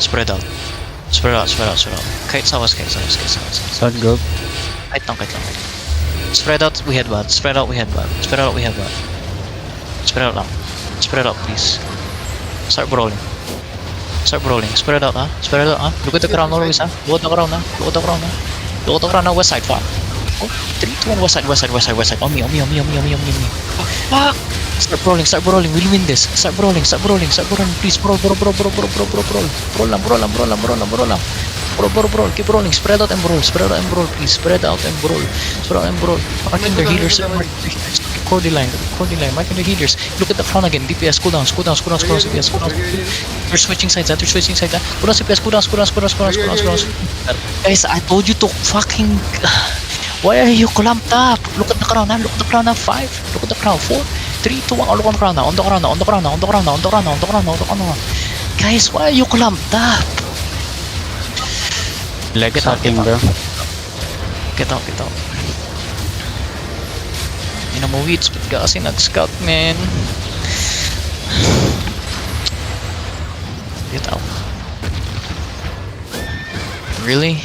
Spread out. Spread out. Kahit sawas. Sun group. Kahit lang. Spread out, we head bot. Spread out lang. Spread out, please. Start brawling. Spread out, ha? Look at the crown always, ha? Look at the crown now. West side, fuck. Oh, 3, 2, 1, west side. On me. Fuck! Start brawling. We'll win this. Start brawling. Please, brawl. Brawl lang. Brawl. Keep rolling. Spread out and brawl, please. Spread out and brawl. Marking their healers. Cordy line. Marking their healers. Look at the crown again. DPS, cool down. DPS, cool down. They're switching sides. Cool down, CPS, cool down. Guys, I told you to fucking... Why are you clamped up? Look at the crown now. 5. Look at the crown. 4, 3, 2, 1. Look on the crown now. On the crown. Guys, why are you clamped up? Get out. Get out. Ina mo wits, ba't ka kasi nag-scout, man? Get out. Really?